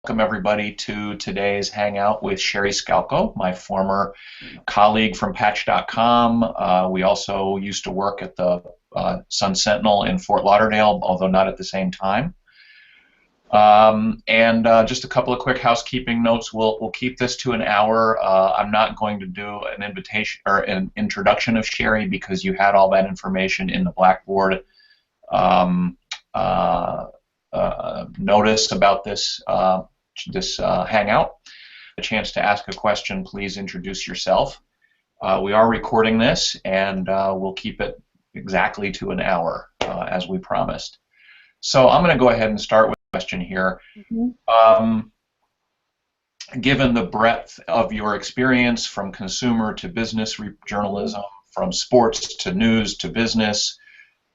Welcome everybody to today's Hangout with Sherry Skalko, my former colleague from Patch.com. We also used to work at the Sun Sentinel in Fort Lauderdale, although not at the same time. Just a couple of quick housekeeping notes. We'll keep this to an hour. I'm not going to do an invitation or an introduction of Sherry because you had all that information in the Blackboard notice about this Hangout. A chance to ask a question, please introduce yourself. We are recording this, and we'll keep it exactly to an hour, as we promised. So I'm going to go ahead and start with a question here. Given the breadth of your experience from consumer to business journalism, from sports to news to business,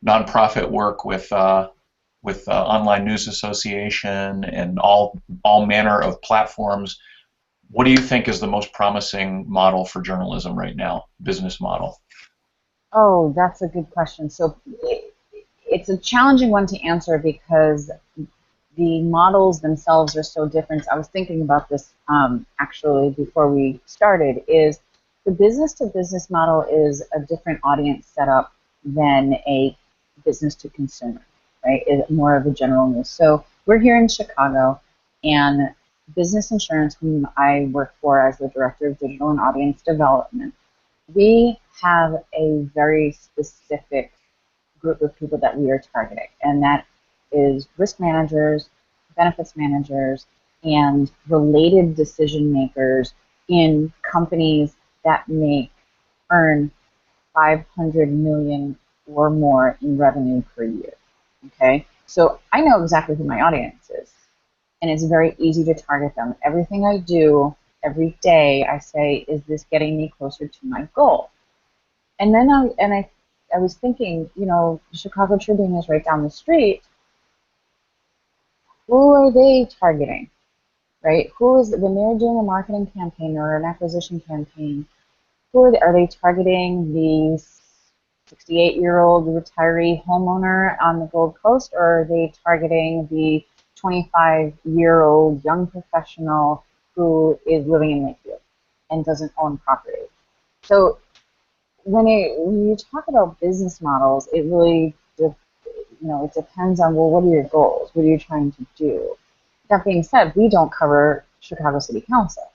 nonprofit work with Online News Association and all manner of platforms, what do you think is the most promising model for journalism right now, business model? Oh, that's a good question. So it's a challenging one to answer because the models themselves are so different. I was thinking about this actually before we started, is the business-to-business model is a different audience setup than a business-to-consumer. Right, is more of a general news. So we're here in Chicago, and Business Insurance, whom I work for as the Director of Digital and Audience Development, we have a very specific group of people that we are targeting, and that is risk managers, benefits managers, and related decision makers in companies that earn 500 million or more in revenue per year. Okay, so I know exactly who my audience is, and it's very easy to target them. Everything I do every day, I say, is this getting me closer to my goal? And then I was thinking, you know, Chicago Tribune is right down the street. Who are they targeting, right? Who is, when they're doing a marketing campaign or an acquisition campaign, are they targeting these 68-year-old retiree homeowner on the Gold Coast, or are they targeting the 25-year-old young professional who is living in Lakefield and doesn't own property? So when you talk about business models, it really, it depends on, well, what are your goals? What are you trying to do? That being said, we don't cover Chicago City Council.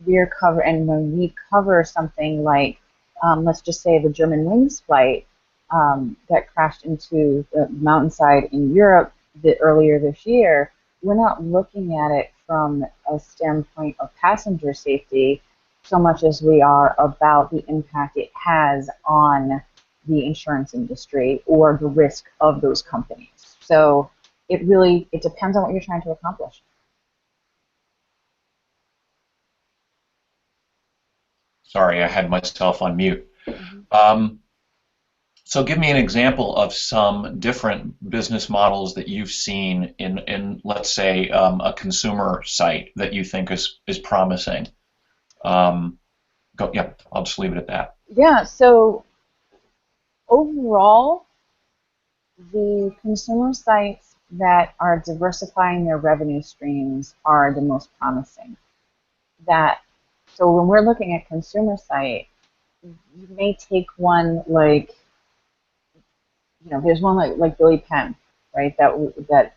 And when we cover something like, let's just say the Germanwings flight that crashed into the mountainside in Europe earlier this year, we're not looking at it from a standpoint of passenger safety so much as we are about the impact it has on the insurance industry or the risk of those companies. So it depends on what you're trying to accomplish. Sorry, I had myself on mute. So give me an example of some different business models that you've seen in let's say, a consumer site that you think is promising. Yeah, I'll just leave it at that. Yeah, so overall, the consumer sites that are diversifying their revenue streams are the most promising. So when we're looking at consumer site, you may take one like, there's one like Billy Penn, right? That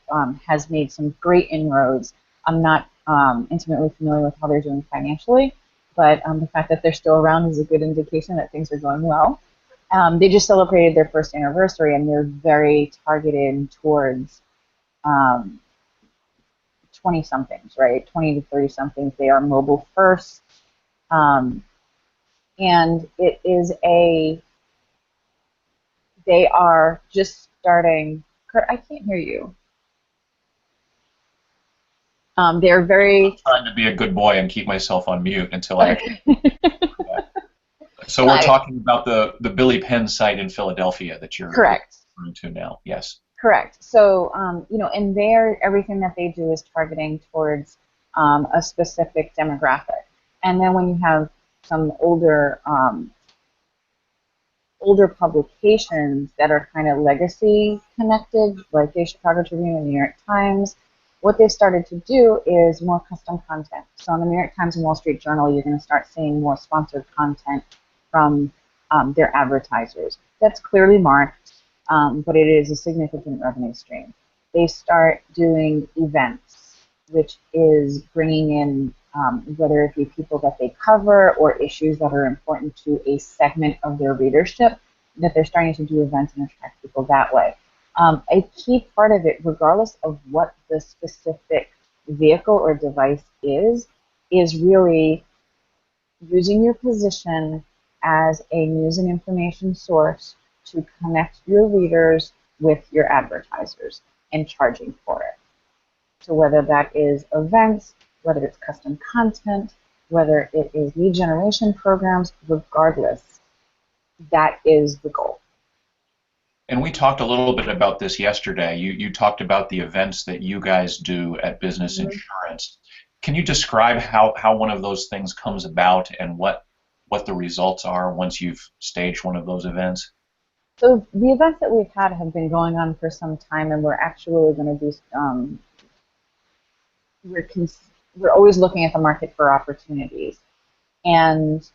has made some great inroads. I'm not intimately familiar with how they're doing financially, but the fact that they're still around is a good indication that things are going well. They just celebrated their first anniversary, and they're very targeted towards 20-somethings, right? 20 to 30-somethings. They are mobile first. And it is they are just starting. Kurt, I can't hear you. They're very. I'm trying to be a good boy and keep myself on mute until I actually. So we're talking about the Billy Penn site in Philadelphia that you're correct referring to now. Yes. Correct. So and everything that they do is targeting towards a specific demographic. And then when you have some older publications that are kind of legacy connected, like the Chicago Tribune and the New York Times, what they've started to do is more custom content. So in the New York Times and Wall Street Journal, you're going to start seeing more sponsored content from their advertisers. That's clearly marked, but it is a significant revenue stream. They start doing events, which is bringing in whether it be people that they cover or issues that are important to a segment of their readership, that they're starting to do events and attract people that way. A key part of it, regardless of what the specific vehicle or device is really using your position as a news and information source to connect your readers with your advertisers and charging for it. So whether that is events, whether it's custom content, whether it is lead generation programs, regardless, that is the goal. And we talked a little bit about this yesterday. You talked about the events that you guys do at Business Insurance. Can you describe how one of those things comes about and what the results are once you've staged one of those events? So the events that we've had have been going on for some time, and we're actually going to do, we're always looking at the market for opportunities. And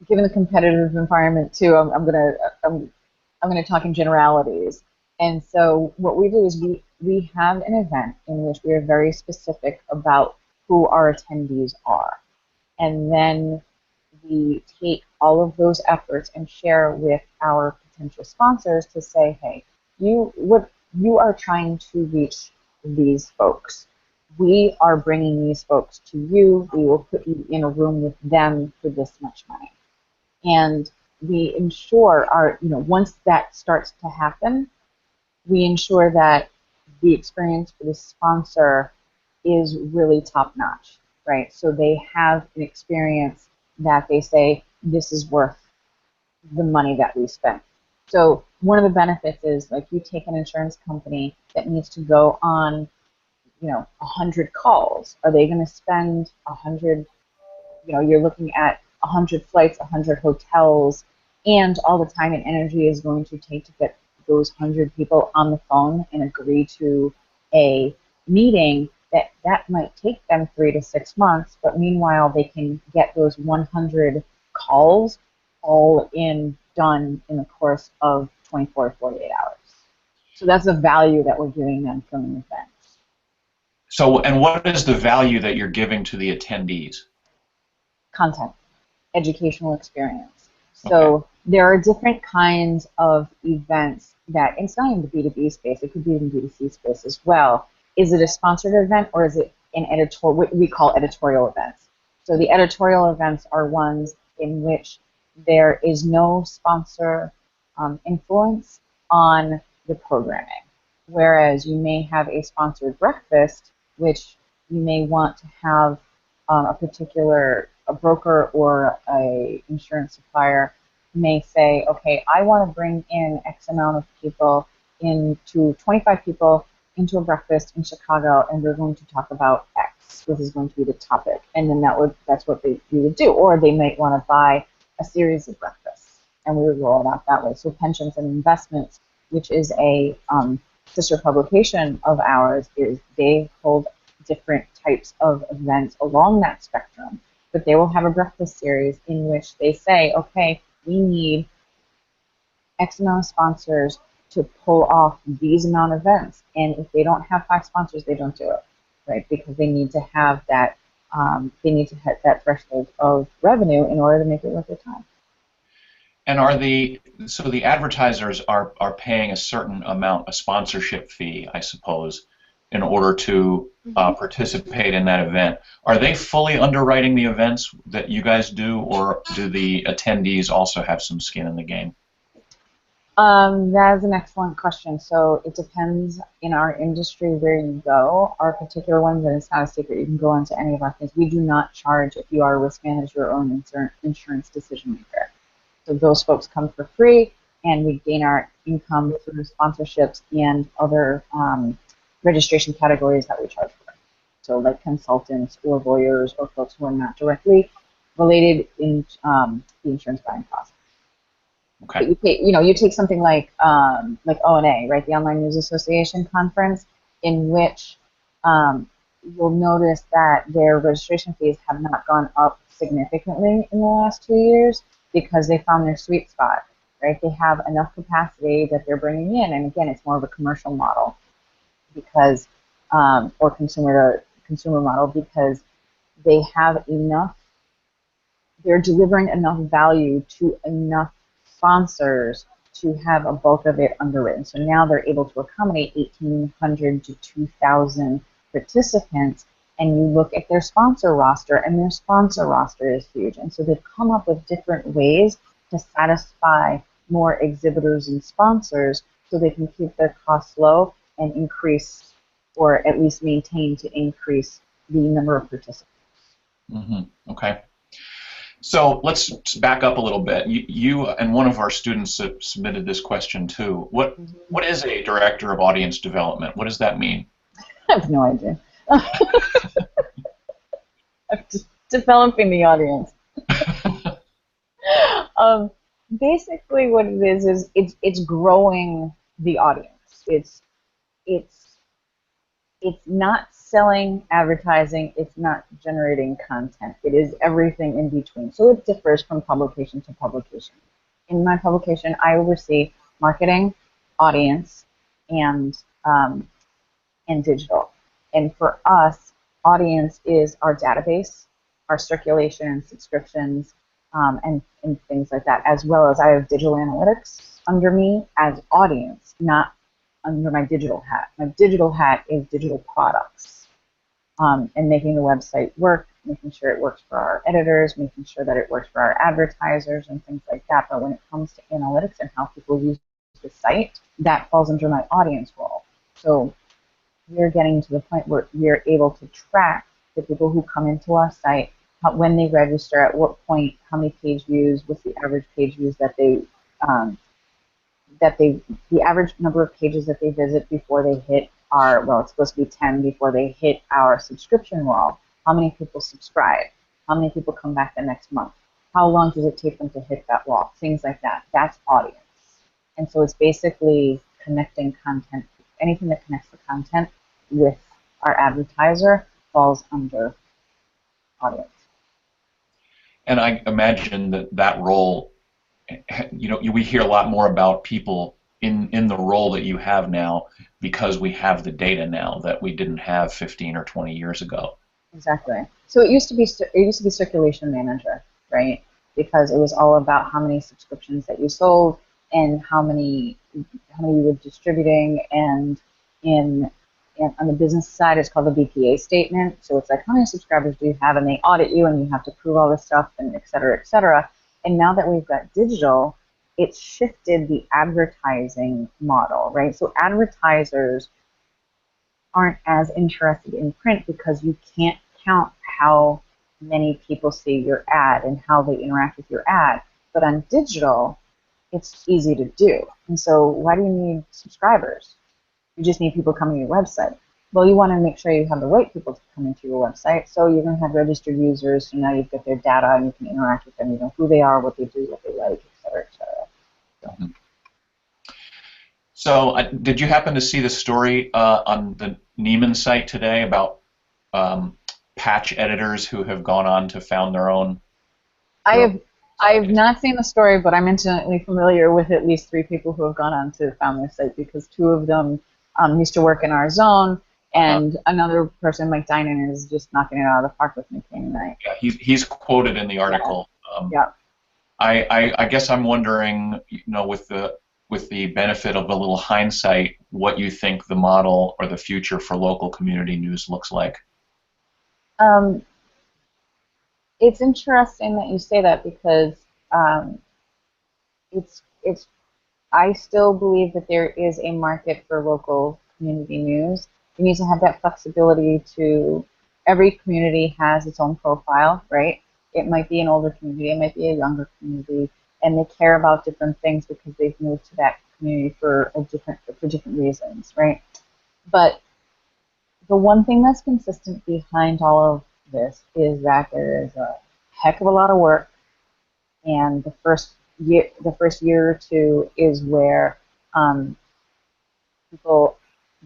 given the competitive environment too, I'm gonna talk in generalities. And so what we do is we have an event in which we are very specific about who our attendees are, and then we take all of those efforts and share with our potential sponsors to say, hey, you are trying to reach these folks. We are bringing these folks to you. We will put you in a room with them for this much money. And we ensure once that starts to happen, we ensure that the experience for the sponsor is really top-notch, right? So they have an experience that they say, this is worth the money that we spent. So one of the benefits is, like, you take an insurance company that needs to go on 100 calls. Are they going to spend 100, you're looking at 100 flights, 100 hotels, and all the time and energy is going to take to get those 100 people on the phone and agree to a meeting that might take them 3 to 6 months, but meanwhile they can get those 100 calls all done in the course of 24 to 48 hours. So that's the value that we're giving them from an event. So, and what is the value that you're giving to the attendees? Content, educational experience. So there are different kinds of events that, and it's not in the B2B space, it could be in the B2C space as well. Is it a sponsored event, or is it an editorial, what we call editorial events? So the editorial events are ones in which there is no sponsor influence on the programming. Whereas you may have a sponsored breakfast, which you may want to have a broker or a insurance supplier may say, okay, I want to bring in X amount of people 25 people into a breakfast in Chicago, and we're going to talk about X. This is going to be the topic, and then that's what we would do. Or they might want to buy a series of breakfasts, and we would roll it out that way. So Pensions and Investments, which is a sister publication of ours, is they hold different types of events along that spectrum, but they will have a breakfast series in which they say, okay, we need X amount of sponsors to pull off these amount of events, and if they don't have 5 sponsors, they don't do it, right? Because they need to have that, they need to hit that threshold of revenue in order to make it worth their time. And so the advertisers are paying a certain amount, a sponsorship fee, I suppose, in order to participate in that event. Are they fully underwriting the events that you guys do, or do the attendees also have some skin in the game? That is an excellent question. So it depends in our industry where you go. Our particular ones, and it's not a secret, you can go into any of our things. We do not charge if you are a risk manager or an insurance decision maker. So those folks come for free, and we gain our income through sponsorships and other registration categories that we charge for. So like consultants or lawyers or folks who are not directly related in the insurance buying process. Okay. But you take something like O&A, right? The Online News Association conference. in which you'll notice that their registration fees have not gone up significantly in the last 2 years because they found their sweet spot, right? They have enough capacity that they're bringing in, and again, it's more of a commercial model because, or consumer to consumer model, because they have enough, they're delivering enough value to enough sponsors to have a bulk of it underwritten. So now they're able to accommodate 1,800 to 2,000 participants, and you look at their sponsor roster, and their sponsor roster is huge. And so they've come up with different ways to satisfy more exhibitors and sponsors so they can keep their costs low and increase, or at least maintain to increase the number of participants. Mm-hmm. Okay. So let's back up a little bit. You and one of our students submitted this question too. What is a director of audience development? What does that mean? I have no idea. I'm just developing the audience. Basically, what it is it's growing the audience. It's not selling advertising. It's not generating content. It is everything in between. So it differs from publication to publication. In my publication, I oversee marketing, audience, and digital. And for us, audience is our database, our circulation and subscriptions, and things like that, as well as I have digital analytics under me as audience, not under my digital hat. My digital hat is digital products, and making the website work, making sure it works for our editors, making sure that it works for our advertisers and things like that. But when it comes to analytics and how people use the site, that falls under my audience role. So we're getting to the point where we're able to track the people who come into our site, when they register, at what point, how many page views, what's the average page views that the average number of pages that they visit before they hit our, well, it's supposed to be 10 before they hit our subscription wall. How many people subscribe? How many people come back the next month? How long does it take them to hit that wall? Things like that. That's audience. And so it's basically connecting content. Anything that connects the content with our advertiser falls under audience. And I imagine that role, we hear a lot more about people in the role that you have now because we have the data now that we didn't have 15 or 20 years ago. Exactly. So it used to be circulation manager, right? Because it was all about how many subscriptions that you sold and how many you were distributing, and on the business side, it's called the BPA statement. So it's like, how many subscribers do you have? And they audit you, and you have to prove all this stuff, and et cetera, et cetera. And now that we've got digital, it's shifted the advertising model, right? So advertisers aren't as interested in print because you can't count how many people see your ad and how they interact with your ad. But on digital, it's easy to do. And so why do you need subscribers? You just need people coming to your website. Well, you want to make sure you have the right people to come into your website, so you're going to have registered users, so now you've got their data and you can interact with them, you know who they are, what they do, what they like, et cetera, et cetera. So did you happen to see the story on the Neiman site today about patch editors who have gone on to found their own? I have not seen the story, but I'm intimately familiar with at least 3 people who have gone on to found their site, because 2 of them used to work in our zone, and another person, Mike Dinan, is just knocking it out of the park with me tonight. Yeah, he's quoted in the article. Yeah. I guess I'm wondering, with the benefit of a little hindsight, what you think the model or the future for local community news looks like. It's interesting that you say that, because I still believe that there is a market for local community news. You need to have that flexibility to, every community has its own profile, right? It might be an older community, it might be a younger community, and they care about different things because they've moved to that community for different reasons, right? But the one thing that's consistent behind all of this is that there is a heck of a lot of work, and the first year or 2 is where people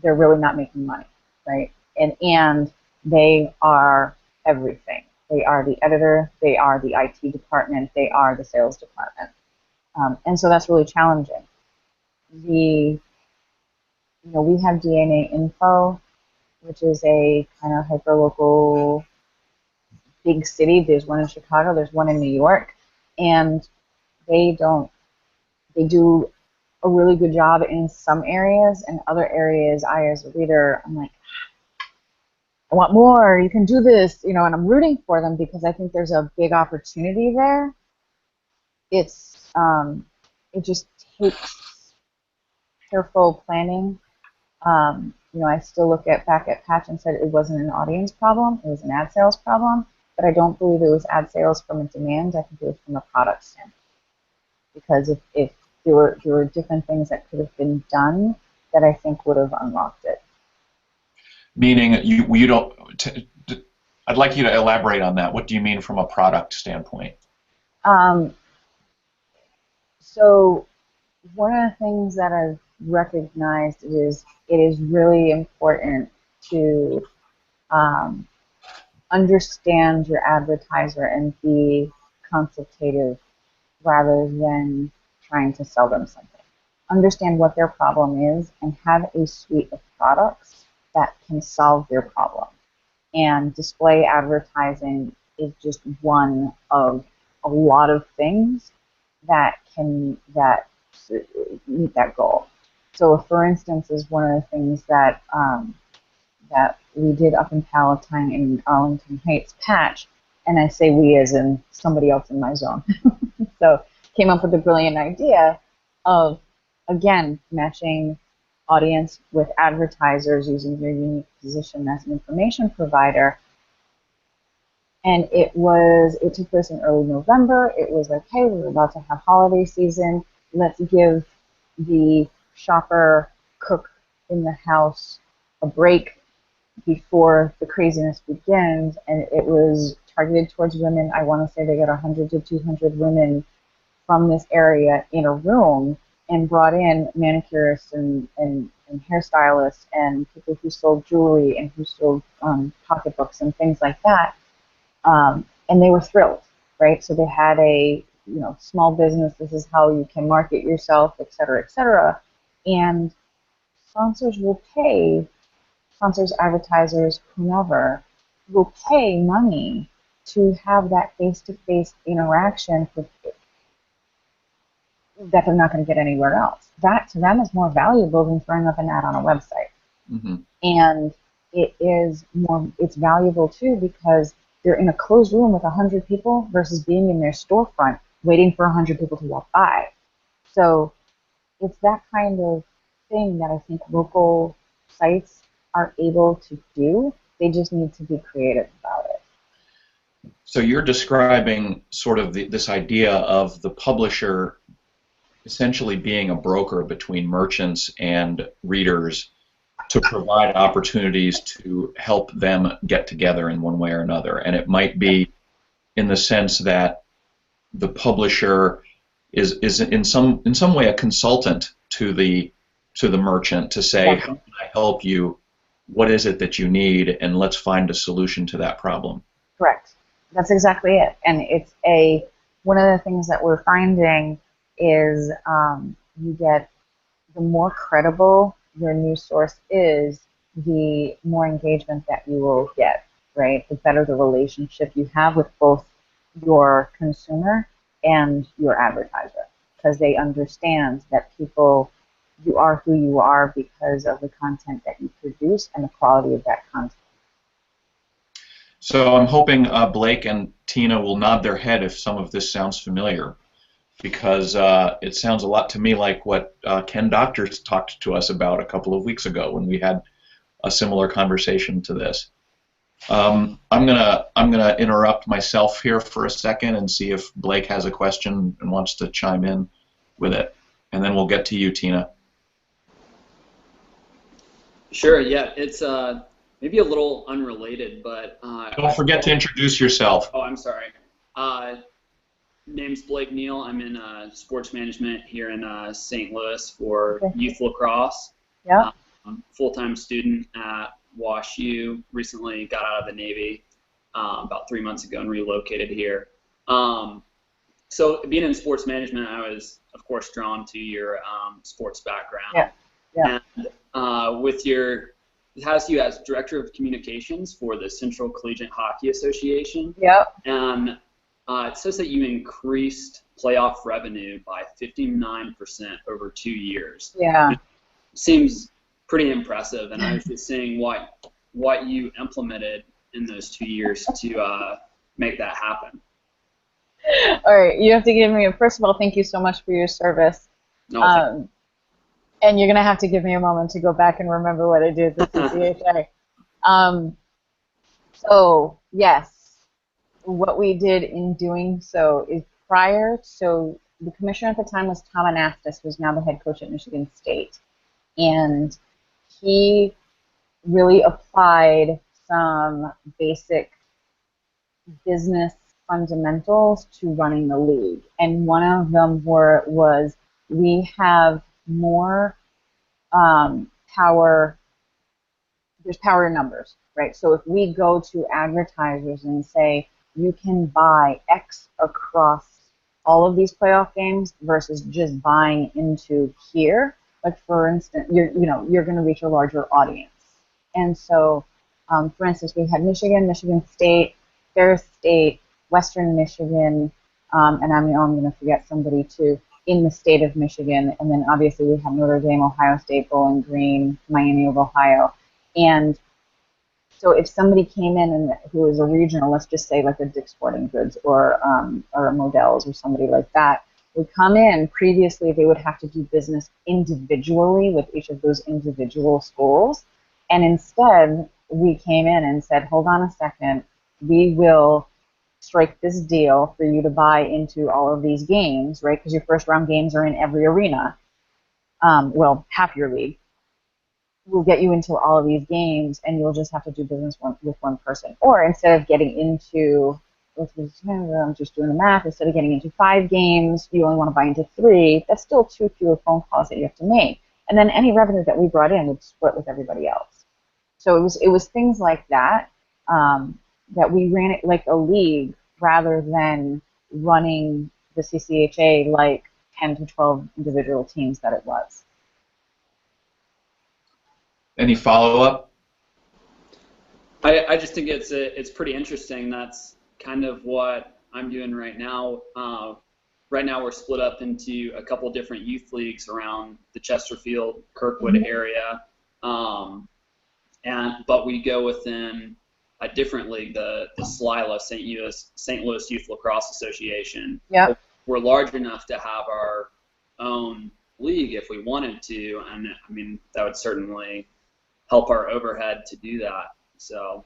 they're really not making money, right? And they are everything. They are the editor, they are the IT department, they are the sales department. And so that's really challenging. We have DNA Info, which is a kind of hyper-local big city. There's one in Chicago, there's one in New York, and they do a really good job in some areas, and other areas I, as a reader, I'm like, I want more, you can do this, and I'm rooting for them because I think there's a big opportunity there. It just takes careful planning. I still look back at Patch and said it wasn't an audience problem, it was an ad sales problem, but I don't believe it was ad sales from a demand, I think it was from a product standpoint. Because if there were different things that could have been done that I think would have unlocked it. Meaning you don't. I'd like you to elaborate on that. What do you mean from a product standpoint? So one of the things that I've recognized is it is really important to understand your advertiser and be consultative rather than trying to sell them something. Understand what their problem is and have a suite of products that can solve their problem. And display advertising is just one of a lot of things that meet that goal. So, for instance, is one of the things that we did up in Palatine in Arlington Heights Patch, and I say we as in somebody else in my zone. So, came up with a brilliant idea of, again, matching audience with advertisers using your unique position as an information provider. And it took place in early November. It was like, hey, we're about to have holiday season. Let's give the shopper cook in the house a break before the craziness begins. And it was targeted towards women. I want to say they got 100 to 200 women from this area in a room and brought in manicurists and hairstylists and people who sold jewelry and who sold pocketbooks and things like that. And they were thrilled, right? So they had a small business, this is how you can market yourself, et cetera, et cetera. And sponsors, advertisers, whomever, will pay money to have that face-to-face interaction that they're not going to get anywhere else. That to them is more valuable than throwing up an ad on a website. Mm-hmm. And it's valuable too because they're in a closed room with 100 people versus being in their storefront waiting for 100 people to walk by. So it's that kind of thing that I think local sites are able to do. They just need to be creative about it. So you're describing sort of this idea of the publisher essentially being a broker between merchants and readers to provide opportunities to help them get together in one way or another. And it might be in the sense that the publisher is in some way a consultant to the merchant to say, how can I help you? What is it that you need? And let's find a solution to that problem. Correct. That's exactly it. And it's one of the things that we're finding is you get the more credible your news source is, the more engagement that you will get, right? The better the relationship you have with both your consumer and your advertiser, because they understand that you are who you are because of the content that you produce and the quality of that content. So I'm hoping Blake and Tina will nod their head if some of this sounds familiar, because it sounds a lot to me like what Ken Doctors talked to us about a couple of weeks ago when we had a similar conversation to this. I'm gonna interrupt myself here for a second and see if Blake has a question and wants to chime in with it, and then we'll get to you, Tina. Sure. Yeah, it's maybe a little unrelated, but don't forget to introduce yourself. Oh, I'm sorry. Name's Blake Neal. I'm in sports management here in St. Louis for youth lacrosse. Yeah. full-time student at WashU. Recently got out of the Navy about 3 months ago and relocated here. So being in sports management, I was, of course, drawn to your sports background. Yeah. Yeah. And with your, it has you as Director of Communications for the Central Collegiate Hockey Association. Yep. And it says that you increased playoff revenue by 59% over 2 years. Yeah. It seems pretty impressive, and I was just seeing what you implemented in those 2 years to make that happen. All right, you have to give me first of all, thank you so much for your service. No, and you're going to have to give me a moment to go back and remember what I did at the CCHA. So, yes, what we did in doing so is so the commissioner at the time was Tom Anastas, who's now the head coach at Michigan State. And he really applied some basic business fundamentals to running the league, and one of them was we have more power. There's power in numbers, right? So if we go to advertisers and say you can buy X across all of these playoff games versus just buying into here, like for instance, you're going to reach a larger audience. And so, for instance, we had Michigan State, Ferris State, Western Michigan, and I'm going to forget somebody too, in the state of Michigan. And then obviously we have Notre Dame, Ohio State, Bowling Green, Miami of Ohio. And so if somebody came in and who is a regional, let's just say like a Dick's Sporting Goods or a Modell's or somebody like that, would come in, previously they would have to do business individually with each of those individual schools. And instead, we came in and said, hold on a second, we will strike this deal for you to buy into all of these games, right? Because your first round games are in every arena. Well, half your league. We'll get you into all of these games, and you'll just have to do business with one person. Or instead of getting into, I'm just doing the math, instead of getting into 5 games, you only want to buy into 3. That's still 2 fewer phone calls that you have to make. And then any revenue that we brought in would split with everybody else. So it was things like that. That we ran it like a league rather than running the CCHA like 10 to 12 individual teams that it was. Any follow-up? I just think it's pretty interesting. That's kind of what I'm doing right now. Right now we're split up into a couple different youth leagues around the Chesterfield, Kirkwood area, but we go within a different league, the SLILA, St. Louis Youth Lacrosse Association. Yep. We're large enough to have our own league if we wanted to, and I mean that would certainly help our overhead to do that. So,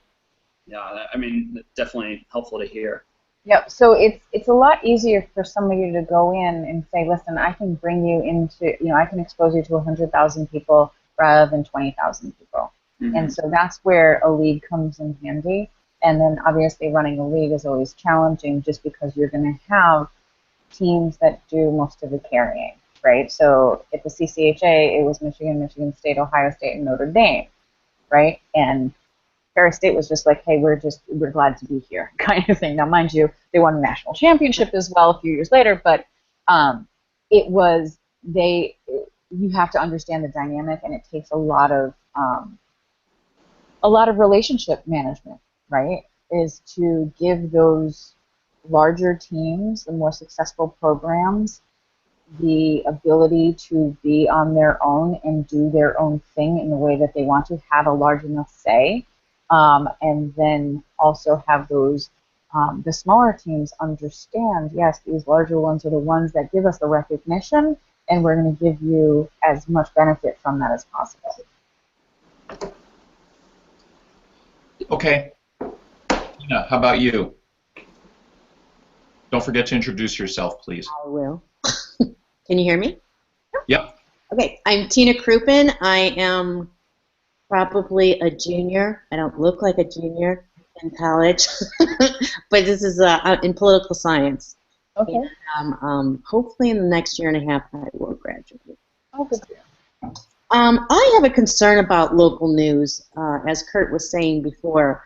yeah, I mean, definitely helpful to hear. Yep. So it's a lot easier for somebody to go in and say, listen, I can bring you into, I can expose you to 100,000 people rather than 20,000 people. Mm-hmm. And so that's where a league comes in handy. And then obviously running a league is always challenging just because you're going to have teams that do most of the carrying, right? So at the CCHA, it was Michigan, Michigan State, Ohio State, and Notre Dame, right? And Ferris State was just like, hey, we're glad to be here, kind of thing. Now, mind you, they won a national championship as well a few years later, but you have to understand the dynamic, and it takes a lot of relationship management, right? Is to give those larger teams, the more successful programs, the ability to be on their own and do their own thing in the way that they want to, have a large enough say, and then also have those, the smaller teams understand, yes, these larger ones are the ones that give us the recognition, and we're going to give you as much benefit from that as possible. Okay. Tina, how about you? Don't forget to introduce yourself, please. I will. Can you hear me? Yep. Okay, I'm Tina Crouppen. I am probably a junior. I don't look like a junior in college, but this is in political science. Okay. And, hopefully in the next year and a half I will graduate. Oh, good. I have a concern about local news, as Kurt was saying before.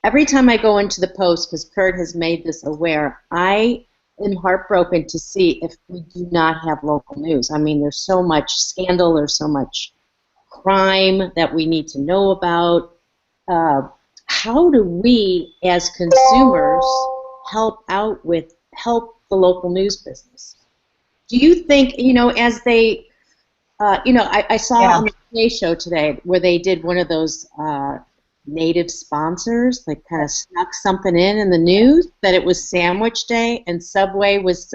Every time I go into the Post, because Kurt has made this aware, I am heartbroken to see if we do not have local news. I mean, there's so much scandal, there's so much crime that we need to know about. How do we, as consumers, help the local news business? Do you think, as they, I saw on the Today Show today where they did one of those native sponsors, like kind of snuck something in the news that it was Sandwich Day and Subway was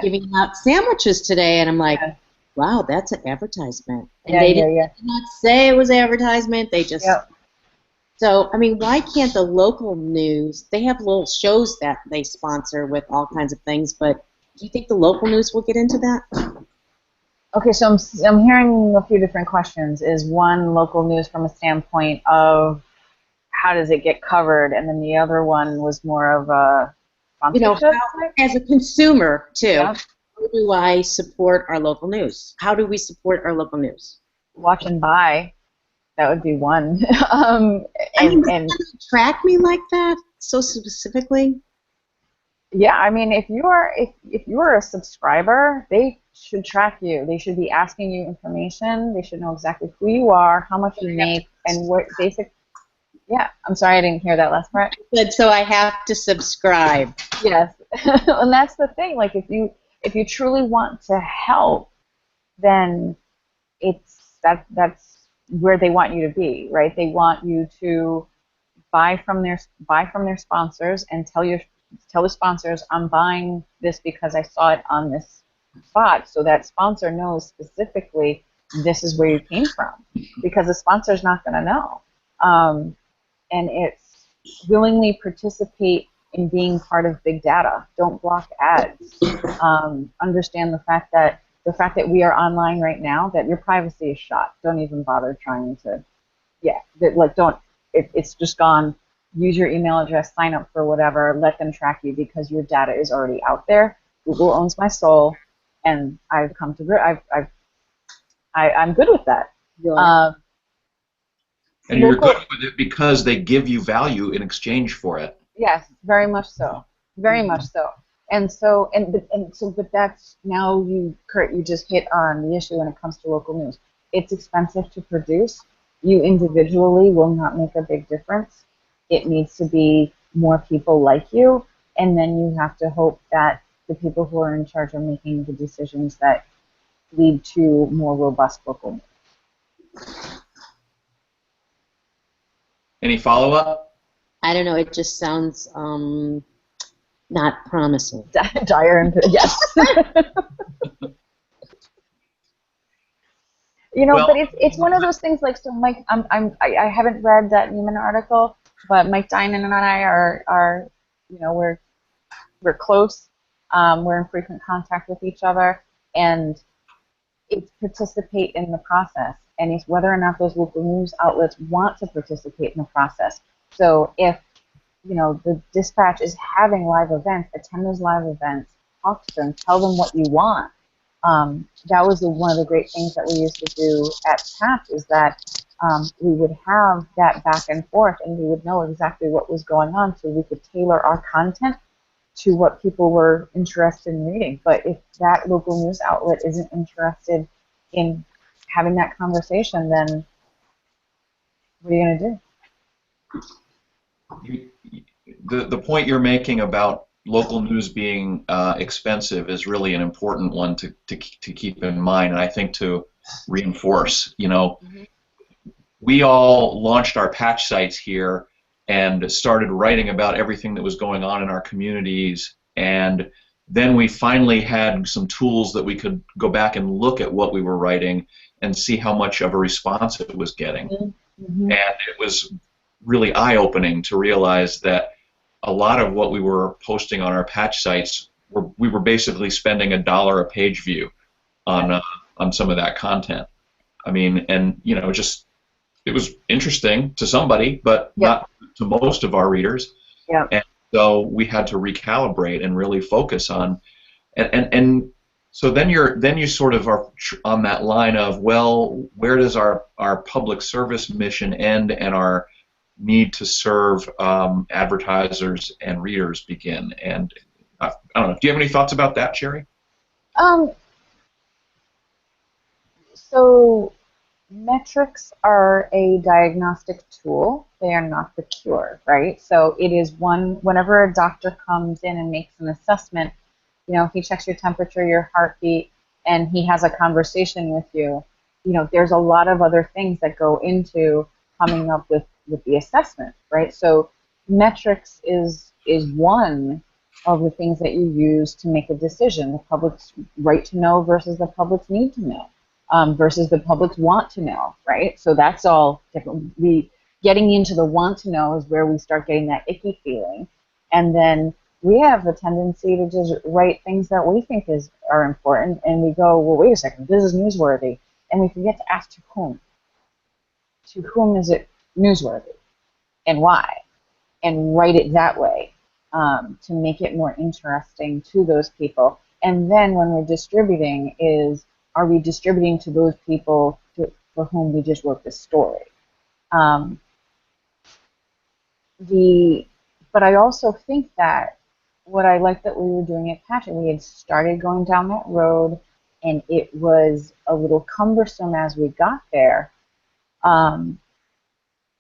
giving out sandwiches today, and I'm like, wow, that's an advertisement. And they did not say it was advertisement. They just So, I mean, why can't the local news, they have little shows that they sponsor with all kinds of things, but do you think the local news will get into that? Okay, so I'm hearing a few different questions. Is one local news from a standpoint of how does it get covered, and then the other one was more of a sponsorship? As a consumer, too, how do I support our local news? How do we support our local news? Watch and buy. That would be one. and track me like that so specifically? Yeah, I mean, if you are a subscriber, they should track you. They should be asking you information. They should know exactly who you are, how much you make, and what basic. Yeah, I'm sorry, I didn't hear that last part. So I have to subscribe. Yes, and that's the thing. Like, if you truly want to help, then that's where they want you to be, right? They want you to buy from their sponsors and tell the sponsors, I'm buying this because I saw it on this spot, so that sponsor knows specifically this is where you came from, because the sponsor's not going to know. And it's willingly participate in being part of big data. Don't block ads. Understand the fact that we are online right now, that your privacy is shot. Don't even bother trying to, it's just gone. Use your email address, sign up for whatever, let them track you because your data is already out there. Google owns my soul, and I've come to I'm good with that. And you're good with it because they give you value in exchange for it. Yes, very much so. Very much so. But that's now Kurt, you just hit on the issue when it comes to local news. It's expensive to produce. You individually will not make a big difference. It needs to be more people like you, and then you have to hope that the people who are in charge are making the decisions that lead to more robust local news. Any follow-up? I don't know. It just sounds not promising. Dire and yes. But it's one of those things. Like, so Mike, I haven't read that Neiman article, but Mike Dinan and I are we're close. We're in frequent contact with each other, and it's participate in the process. And it's whether or not those local news outlets want to participate in the process. So if the dispatch is having live events, attend those live events, talk to them, tell them what you want. That was one of the great things that we used to do at TAP, is that we would have that back and forth, and we would know exactly what was going on, so we could tailor our content to what people were interested in reading. But if that local news outlet isn't interested in having that conversation, then what are you going to do? The point you're making about local news being expensive is really an important one to keep in mind, and I think to reinforce. We all launched our patch sites here and started writing about everything that was going on in our communities, and then we finally had some tools that we could go back and look at what we were writing and see how much of a response it was getting. Mm-hmm. And it was really eye-opening to realize that a lot of what we were posting on our patch sites, we were basically spending $1 a page view on some of that content. I mean, and it was interesting to somebody, but not to most of our readers. Yeah. And so we had to recalibrate and really focus on, and So then you sort of are on that line of, well, where does our public service mission end and our need to serve advertisers and readers begin? And I don't know. Do you have any thoughts about that, Sherry? So metrics are a diagnostic tool. They are not the cure, right? So it is whenever a doctor comes in and makes an assessment, you know, he checks your temperature, your heartbeat, and he has a conversation with you. You know, there's a lot of other things that go into coming up with the assessment, right? So metrics is one of the things that you use to make a decision. The public's right to know versus the public's need to know, versus the public's want to know, right? So that's all different. Getting into the want to know is where we start getting that icky feeling, and then we have a tendency to just write things that we think are important, and we go, well, wait a second, this is newsworthy, and we forget to ask to whom. To whom is it newsworthy, and why? And write it that way to make it more interesting to those people. And then when we're distributing, are we distributing to those people for whom we just wrote this story? But I also think that what I like that we were doing at Patchett, we had started going down that road, and it was a little cumbersome as we got there,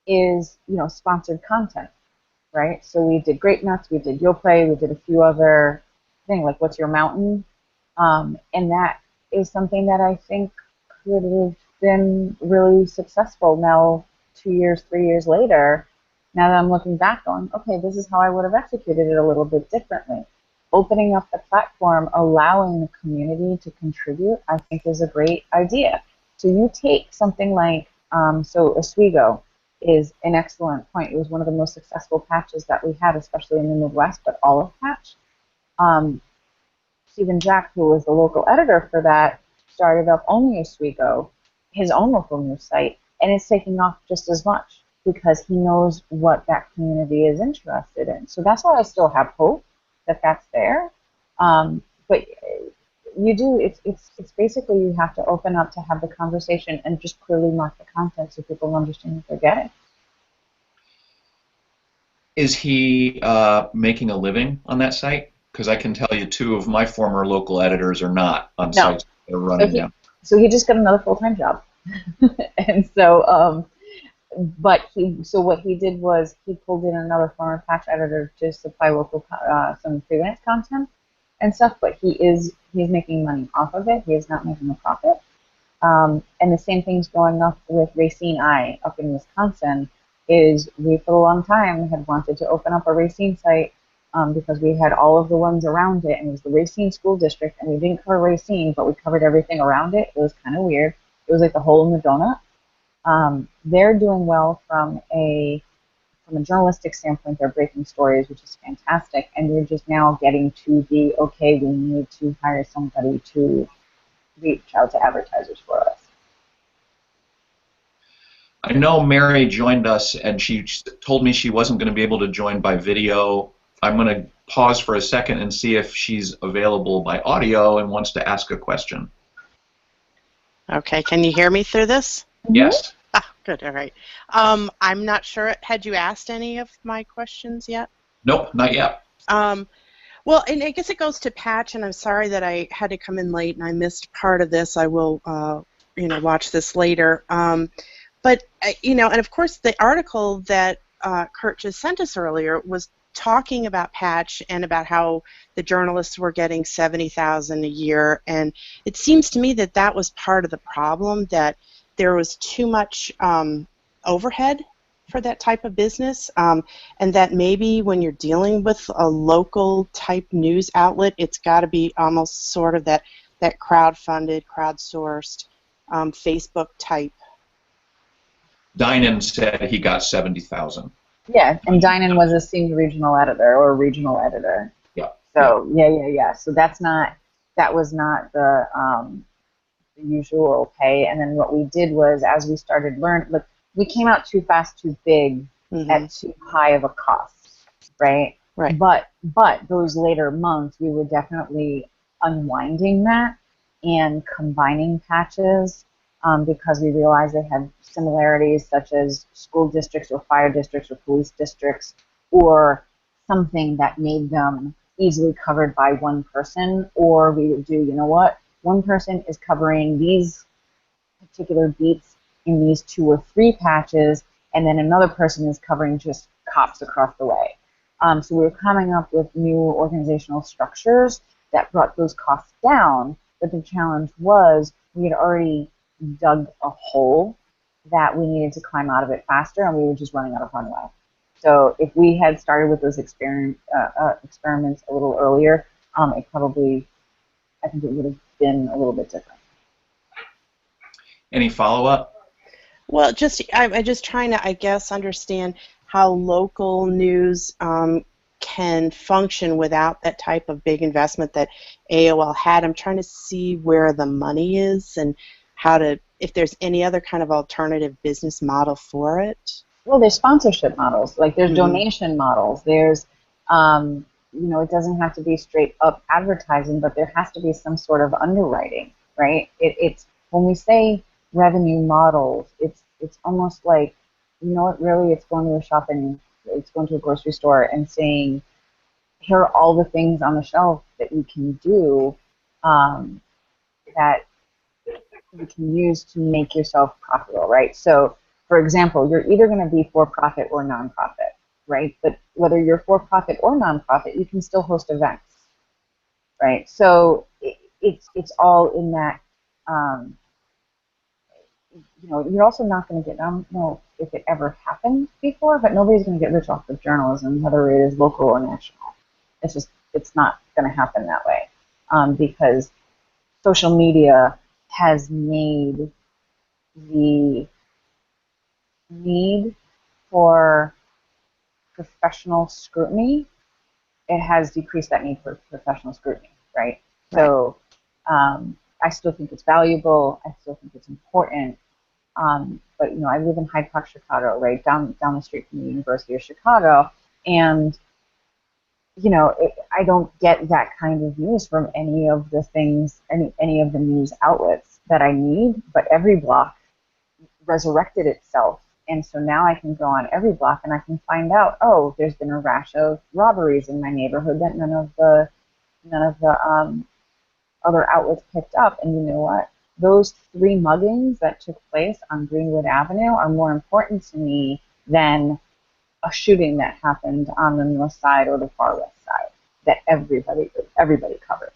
is, you know, sponsored content, right? So we did Grape Nuts, we did You'll Play, we did a few other things, like What's Your Mountain? And that is something that I think could have been really successful now, 2 years, 3 years later. Now that I'm looking back on, okay, this is how I would have executed it a little bit differently. Opening up the platform, allowing the community to contribute, I think is a great idea. So you take something like, so Oswego is an excellent point. It was one of the most successful patches that we had, especially in the Midwest, but olive patch. Stephen Jack, who was the local editor for that, started up only Oswego, his own local news site, and it's taking off just as much, because he knows what that community is interested in. So that's why I still have hope that that's there. But you do, it's basically you have to open up to have the conversation and just clearly mark the content so people understand what they're getting. Is he making a living on that site? Because I can tell you 2 of my former local editors are not on sites that are running down. So he just got another full-time job. And so, so what he did was he pulled in another former patch editor to supply local some freelance content and stuff, but he's making money off of it. He is not making a profit. And the same thing's going up with Racine Eye up in Wisconsin. Is we for a long time had wanted to open up a Racine site because we had all of the ones around it, and it was the Racine School District, and we didn't cover Racine, but we covered everything around it. It was kind of weird. It was like the hole in the donut. They're doing well from a journalistic standpoint. They're breaking stories, which is fantastic, and we're just now getting to the, okay, we need to hire somebody to reach out to advertisers for us. I know Mary joined us, and she told me she wasn't going to be able to join by video. I'm going to pause for a second and see if she's available by audio and wants to ask a question. Okay, can you hear me through this? Yes. Ah, good, all right. I'm not sure, had you asked any of my questions yet? Nope, not yet. Well, and I guess it goes to Patch, and I'm sorry that I had to come in late and I missed part of this. I will, watch this later. But, and of course the article that Kurt just sent us earlier was talking about Patch and about how the journalists were getting $70,000 a year, and it seems to me that that was part of the problem, that there was too much overhead for that type of business, and that maybe when you're dealing with a local type news outlet, it's got to be almost sort of that crowd-funded, crowd-sourced, Facebook type. Dinan said he got $70,000. Yeah, and Dinan was a senior regional editor or regional editor. Yeah. So yeah. So that was not the usual pay. And then what we did was, as we started learning, look, we came out too fast, too big, at too high of a cost, right? Right. But those later months, we were definitely unwinding that. and combining patches because we realized they had similarities such as school districts or fire districts or police districts or something that made them easily covered by one person, or we would do, you know what, one person is covering these particular beats in these 2 or 3 patches, and then another person is covering just cops across the way. So we were coming up with new organizational structures that brought those costs down, but the challenge was we had already dug a hole that we needed to climb out of it faster, and we were just running out of runway. So if we had started with those experiments a little earlier, it probably, I think it would have been a little bit different. Any follow-up? Well, I'm just trying to, I guess, understand how local news can function without that type of big investment that AOL had. I'm trying to see where the money is and how to, if there's any other kind of alternative business model for it. Well, there's sponsorship models, like there's donation models. There's, you know, it doesn't have to be straight up advertising, but there has to be some sort of underwriting, right? It's when we say revenue models, it's almost like, you know what, really, it's going to it's going to a grocery store and saying, here are all the things on the shelf that you can do that you can use to make yourself profitable, right? So, for example, you're either going to be for-profit or nonprofit, right? But whether you're for-profit or nonprofit, you can still host events, right? So it's all in that. You know, you're also not going to get, I don't know if it ever happened before, but nobody's going to get rich off of journalism, whether it is local or national. It's not going to happen that way because social media has made the need for professional scrutiny, it has decreased that need for professional scrutiny, right? So I still think it's valuable. I still think it's important. But, you know, I live in Hyde Park, Chicago, right, down the street from the University of Chicago, and, you know, I don't get that kind of news from any of the things, any of the news outlets that I need, but every block resurrected itself, and so now I can go on every block and I can find out, oh, there's been a rash of robberies in my neighborhood that none of the other outlets picked up, and you know what? Those 3 muggings that took place on Greenwood Avenue are more important to me than a shooting that happened on the north side or the far west side that everybody covered.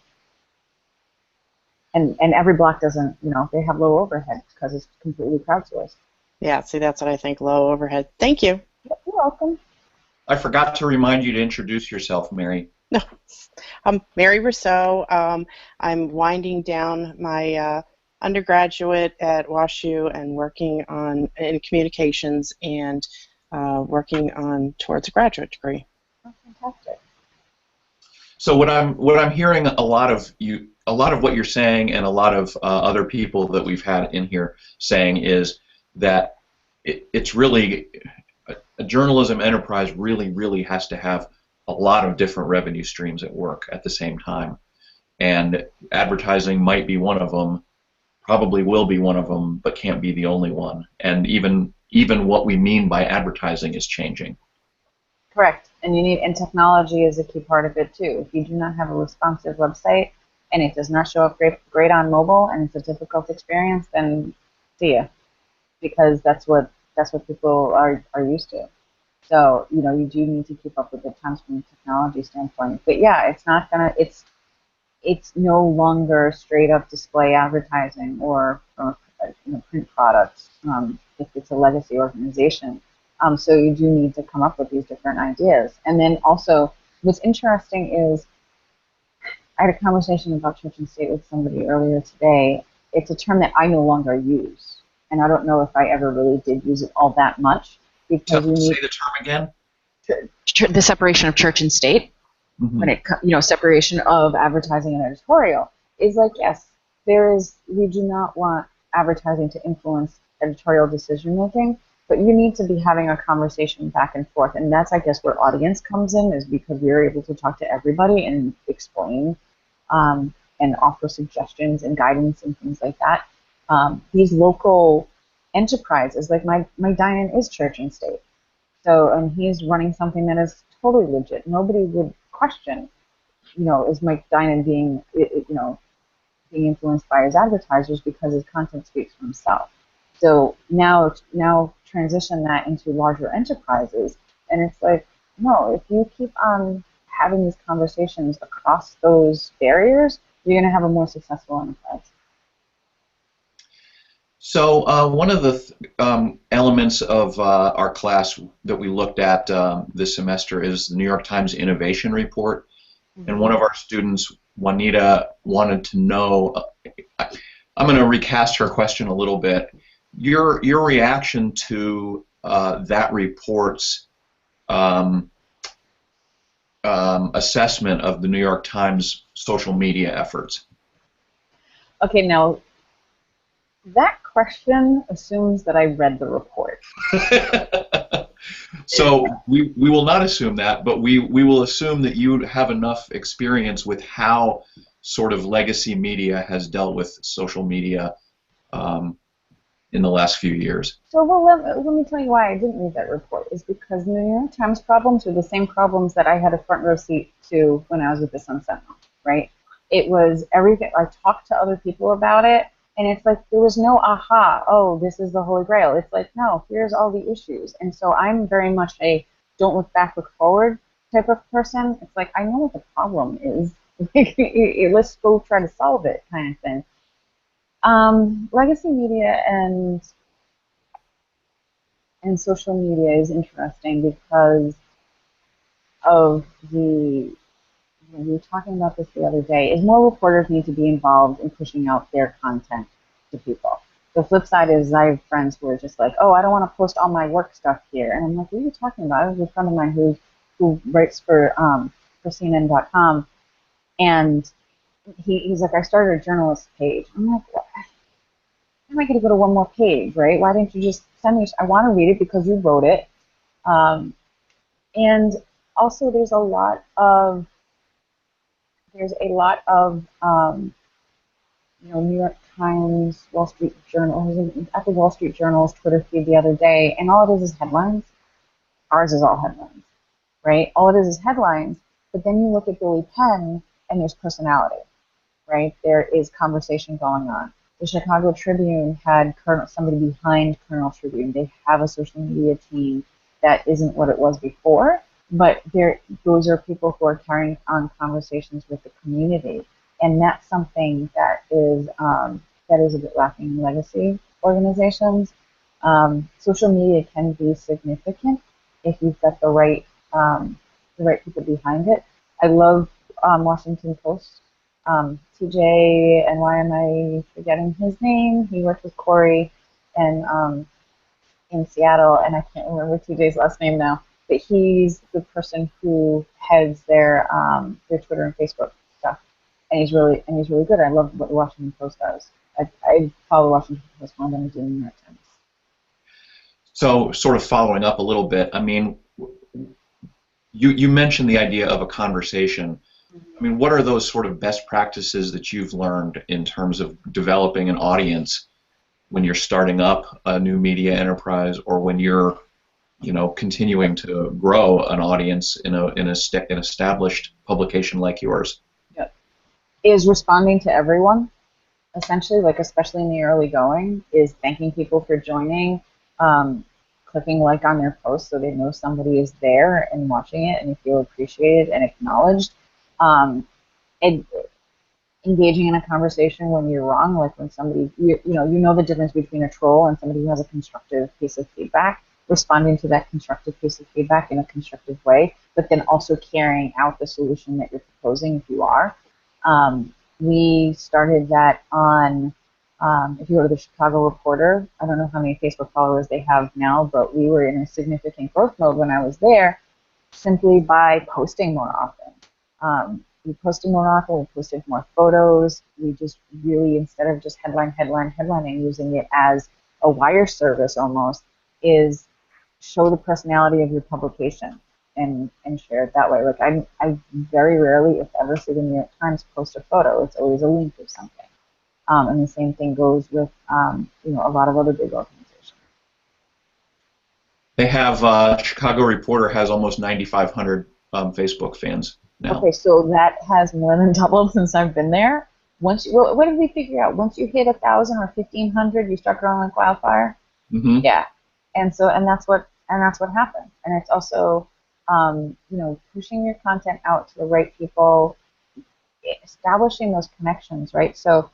And every block doesn't, you know, they have low overhead because it's completely crowdsourced. Yeah, see, that's what I think, low overhead. Thank you. You're welcome. I forgot to remind you to introduce yourself, Mary. No, I'm Mary Rousseau. I'm winding down my undergraduate at WashU and working in communications and working towards a graduate degree. Oh, fantastic. So what I'm hearing a lot of what you're saying, and a lot of other people that we've had in here saying, is that it's really a journalism enterprise really has to have a lot of different revenue streams at work at the same time, and advertising might be one of them, probably will be one of them, but can't be the only one. And even what we mean by advertising is changing. Correct. And technology is a key part of it too. If you do not have a responsive website and it does not show up great on mobile and it's a difficult experience, then see ya, because that's what people are used to. So, you know, you do need to keep up with the times from a technology standpoint. But yeah, it's no longer straight up display advertising or print products if it's a legacy organization. So you do need to come up with these different ideas. And then also, what's interesting is, I had a conversation about church and state with somebody earlier today. It's a term that I no longer use, and I don't know if I ever really did use it all that much. Because say the term again. The separation of church and state, when separation of advertising and editorial is like, yes, we do not want advertising to influence editorial decision making, but you need to be having a conversation back and forth, and that's, I guess, where audience comes in, is because we're able to talk to everybody and explain and offer suggestions and guidance and things like that. These local enterprises, like my dine-in is church and state. So, and he's running something that is totally legit. Nobody would question, is Mike Dinan being, being influenced by his advertisers because his content speaks for himself. So now transition that into larger enterprises, and it's like, no, if you keep on having these conversations across those barriers, you're going to have a more successful enterprise. So one of the elements of our class that we looked at this semester is the New York Times Innovation Report. Mm-hmm. And one of our students, Juanita, wanted to know, I'm going to recast her question a little bit, your reaction to that report's assessment of the New York Times social media efforts. Okay, now that question assumes that I read the report. So we will not assume that, but we will assume that you have enough experience with how sort of legacy media has dealt with social media in the last few years. So let me tell you why I didn't read that report. Is because the New York Times problems are the same problems that I had a front row seat to when I was with the Sun Sentinel, right? It was everything. I talked to other people about it, and it's like there was no aha, oh, this is the Holy Grail. It's like, no, here's all the issues. And so I'm very much a don't look back, look forward type of person. It's like, I know what the problem is. Let's go try to solve it kind of thing. Legacy media and social media is interesting because of we were talking about this the other day, is more reporters need to be involved in pushing out their content to people. The flip side is I have friends who are just like, oh, I don't want to post all my work stuff here. And I'm like, what are you talking about? I have a friend of mine who writes for CNN.com, and he's like, I started a journalist page. I'm like, what? Am I going to go to one more page, right? Why didn't you just send me? I want to read it because you wrote it. And also, there's a lot of New York Times, Wall Street Journal. I was at the Wall Street Journal's Twitter feed the other day, and all it is headlines. Ours is all headlines, right? All it is headlines. But then you look at Billy Penn, and there's personality, right? There is conversation going on. The Chicago Tribune had somebody behind Colonel Tribune. They have a social media team that isn't what it was before, but those are people who are carrying on conversations with the community, and that's something that is a bit lacking in legacy organizations. Social media can be significant if you've got the right people behind it. I love Washington Post. TJ, and why am I forgetting his name? He worked with Corey and in Seattle, and I can't remember TJ's last name now. But he's the person who heads their Twitter and Facebook stuff, and he's really good. I love what the Washington Post does. I follow Washington Post more than I do the New York Times. So, sort of following up a little bit, I mean, you mentioned the idea of a conversation. I mean, what are those sort of best practices that you've learned in terms of developing an audience when you're starting up a new media enterprise, or when you're, continuing to grow an audience in an established publication like yours? Yep. Is responding to everyone, essentially, like especially in the early going, is thanking people for joining, clicking like on their post so they know somebody is there and watching it and they feel appreciated and acknowledged. And engaging in a conversation when you're wrong, like when somebody, you know the difference between a troll and somebody who has a constructive piece of feedback, responding to that constructive piece of feedback in a constructive way, but then also carrying out the solution that you're proposing if you are. We started that on, if you go to the Chicago Reporter, I don't know how many Facebook followers they have now, but we were in a significant growth mode when I was there simply by posting more often. We posted more often, we posted more photos. We just really, instead of just headline, and using it as a wire service almost, is show the personality of your publication. and share it that way. Like I very rarely, if ever, see the New York Times post a photo. It's always a link of something. And the same thing goes with you know, a lot of other big organizations. They have Chicago Reporter has almost 9,500 Facebook fans now. Okay, so that has more than doubled since I've been there. Once you, what did we figure out? Once you hit 1,000 or 1,500, you start growing like wildfire. Mm-hmm. Yeah, and that's what happens. And it's also you know, pushing your content out to the right people, establishing those connections, right? So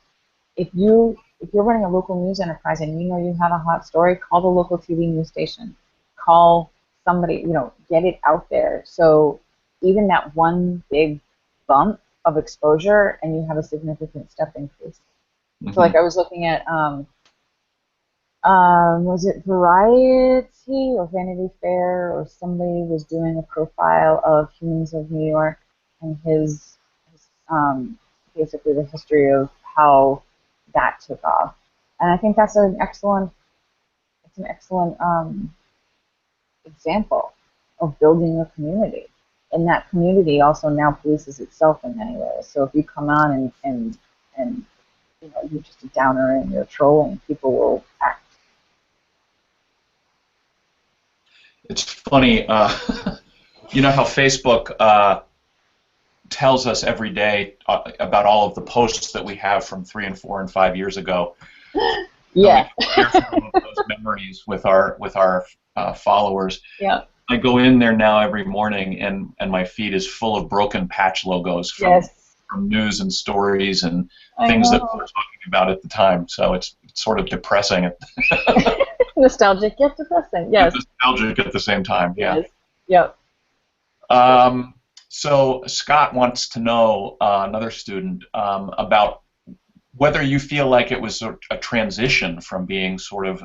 if you're running a local news enterprise and you know you have a hot story, call the local TV news station, call somebody, you know, get it out there. So even that one big bump of exposure, and you have a significant step increase. Mm-hmm. So like I was looking at, was it Variety or Vanity Fair, or somebody was doing a profile of Humans of New York and his basically the history of how that took off. And I think that's an excellent example of building a community. And that community also now polices itself in many ways. So if you come on and you know, you're just a downer and you're trolling, people will act. It's funny, you know how Facebook tells us every day about all of the posts that we have from 3 and 4 and 5 years ago. Yeah. So we share some of those memories with our followers. Yeah. I go in there now every morning, and my feed is full of broken patch logos from news and stories and things that we were talking about at the time. So it's sort of depressing. Nostalgic yet depressing. Yes. Nostalgic at the same time. Yeah. Yes. Yep. So Scott wants to know, another student, about whether you feel like it was a transition from being sort of,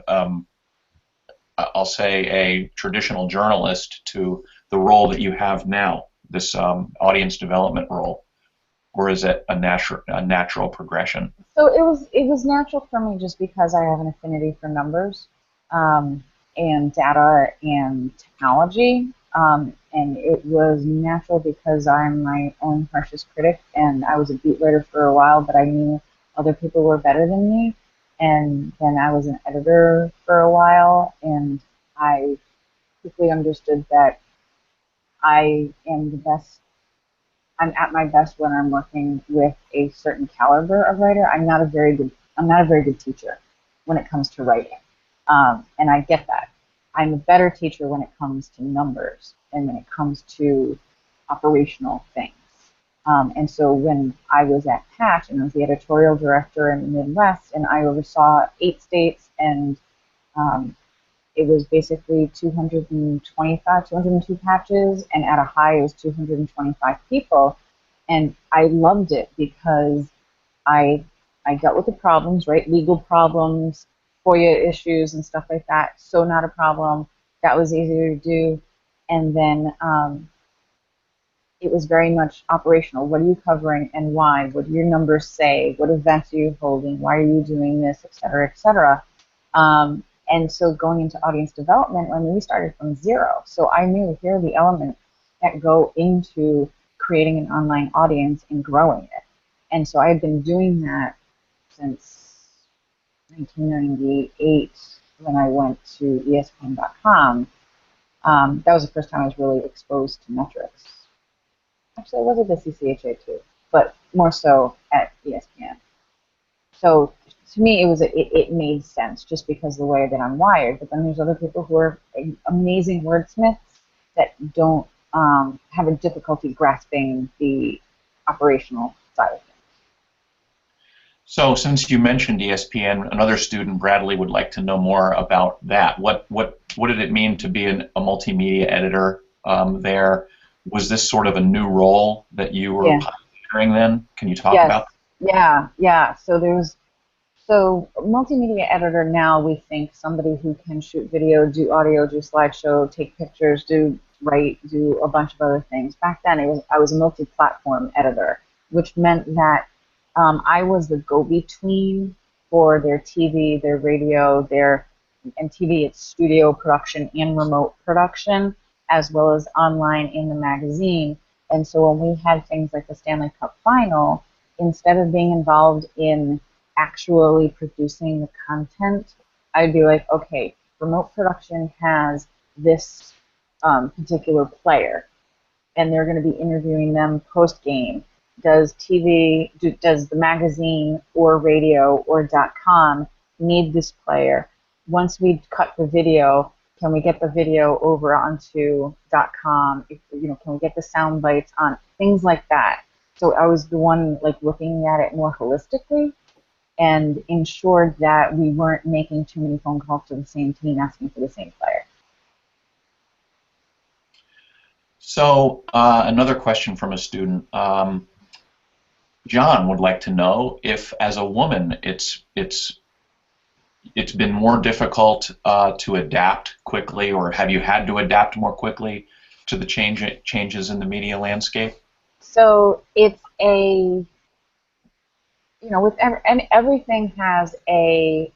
I'll say, a traditional journalist to the role that you have now, this audience development role, or is it a natural progression? So it was natural for me just because I have an affinity for numbers and data and technology. And it was natural because I'm my own precious critic, and I was a beat writer for a while, but I knew other people were better than me. And then I was an editor for a while, and I quickly understood that I am the best. I'm at my best when I'm working with a certain caliber of writer. I'm not a very good teacher when it comes to writing, and I get that. I'm a better teacher when it comes to numbers and when it comes to operational things. And so when I was at Patch and I was the editorial director in the Midwest, and I oversaw 8 states, and it was basically 202 patches, and at a high it was 225 people, and I loved it because I dealt with the problems, right? Legal problems, FOIA issues and stuff like that, so not a problem. That was easier to do. And then it was very much operational. What are you covering and why? What do your numbers say? What events are you holding? Why are you doing this, et cetera, et cetera. And so going into audience development, when we started from zero, so I knew here are the elements that go into creating an online audience and growing it. And so I had been doing that since 1998 when I went to ESPN.com. That was the first time I was really exposed to metrics. Actually, I was at the CCHA too, but more so at ESPN. So to me, it made sense just because of the way that I'm wired. But then there's other people who are amazing wordsmiths that don't have a difficulty grasping the operational side of things. So since you mentioned ESPN, another student, Bradley, would like to know more about that. What did it mean to be a multimedia editor there? Was this sort of a new role that you were pioneering then? Can you talk about that? Yeah. So multimedia editor now, we think somebody who can shoot video, do audio, do slideshow, take pictures, do a bunch of other things. Back then, I was a multi-platform editor, which meant that I was the go-between for their TV, their radio, and TV, it's studio production and remote production. as well as online in the magazine. And so when we had things like the Stanley Cup final, instead of being involved in actually producing the content, I'd be like, okay, remote production has this particular player, and they're going to be interviewing them post-game. Does does the magazine or radio or .com need this player? Once we cut the video, can we get the video over onto .com? Can we get the sound bites on things like that? So I was the one like looking at it more holistically and ensured that we weren't making too many phone calls to the same team asking for the same player. So another question from a student. John would like to know if, as a woman, it's been more difficult to adapt quickly, or have you had to adapt more quickly to the changes in the media landscape? So it's with everything has a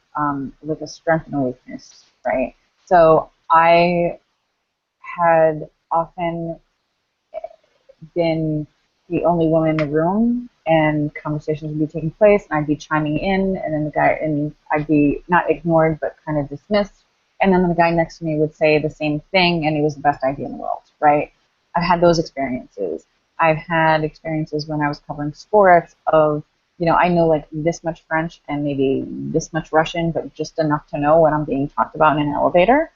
like a strength and a weakness, right? So I had often been the only woman in the room, and conversations would be taking place, and I'd be chiming in, and then I'd be not ignored but kind of dismissed, and then the guy next to me would say the same thing, and it was the best idea in the world, right? I've had those experiences. I've had experiences when I was covering sports of, I know like this much French and maybe this much Russian, but just enough to know what I'm being talked about in an elevator.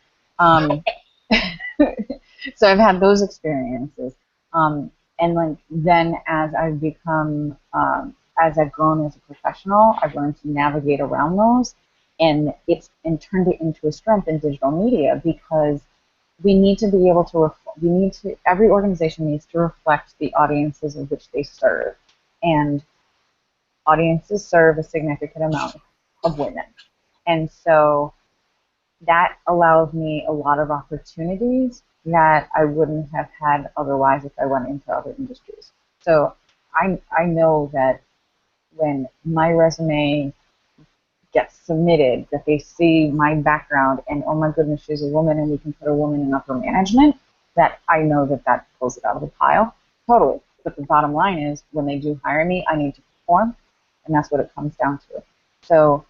So I've had those experiences. And like then as I've become, as I've grown as a professional, I've learned to navigate around those, and turned it into a strength in digital media, because we need to be able to, every organization needs to reflect the audiences of which they serve. And audiences serve a significant amount of women. And so that allows me a lot of opportunities that I wouldn't have had otherwise if I went into other industries. So I know that when my resume gets submitted, that they see my background and, oh my goodness, she's a woman and we can put a woman in upper management, that I know that pulls it out of the pile. Totally. But the bottom line is, when they do hire me, I need to perform, and that's what it comes down to. So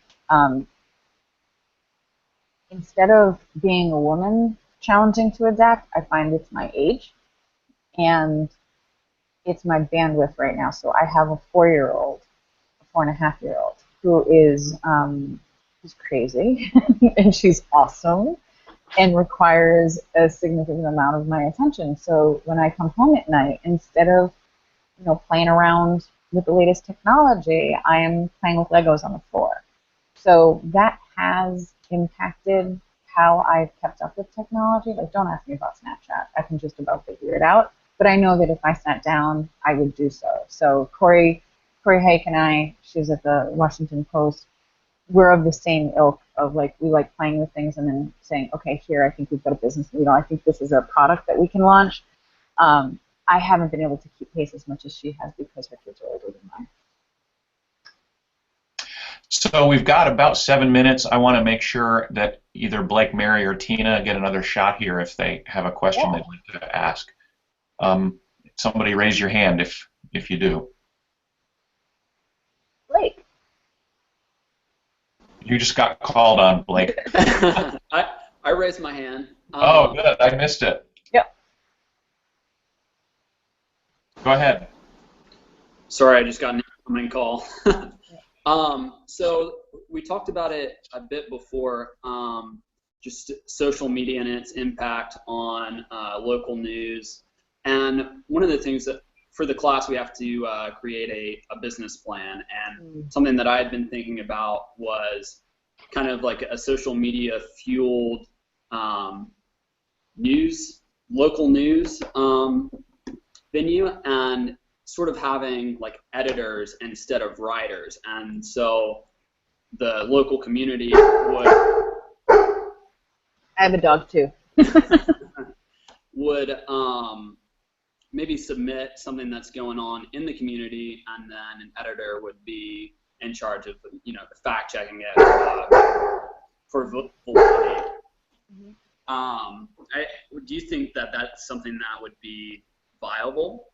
instead of being a woman challenging to adapt, I find it's my age and it's my bandwidth right now. So I have a 4-year-old, a 4.5-year-old, who is who's crazy and she's awesome and requires a significant amount of my attention. So when I come home at night, instead of playing around with the latest technology, I am playing with Legos on the floor. So that has impacted how I've kept up with technology. Like, don't ask me about Snapchat. I can just about figure it out. But I know that if I sat down, I would do so. So Corey Hake and I, she's at the Washington Post, we're of the same ilk of like, we like playing with things and then saying, okay, here, I think we've got a business. I think this is a product that we can launch. I haven't been able to keep pace as much as she has because her kids are older than mine. So we've got about 7 minutes. I want to make sure that either Blake, Mary, or Tina get another shot here if they have a question they'd like to ask. Somebody raise your hand if you do. Blake. You just got called on, Blake. I raised my hand. Oh, good. I missed it. Yep. Go ahead. Sorry, I just got an incoming call. So we talked about it a bit before, just social media and its impact on local news. And one of the things that for the class we have to create a business plan, and something that I had been thinking about was kind of like a social media fueled local news venue, and sort of having like editors instead of writers. And so the local community would... I have a dog too. would maybe submit something that's going on in the community, and then an editor would be in charge of fact checking it for validity. Do you think that that's something that would be viable?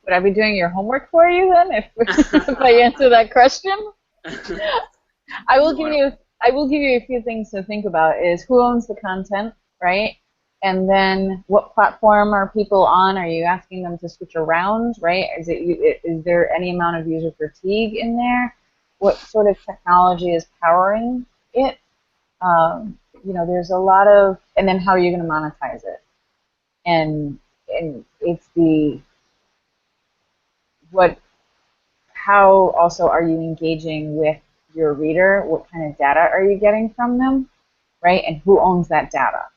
Would I be doing your homework for you then if I answer that question? I will give you a few things to think about. Is who owns the content, right? And then what platform are people on? Are you asking them to switch around, right? Is there any amount of user fatigue in there? What sort of technology is powering it? There's a lot of, and then how are you going to monetize it? And it's how also are you engaging with your reader? What kind of data are you getting from them, right? And who owns that data?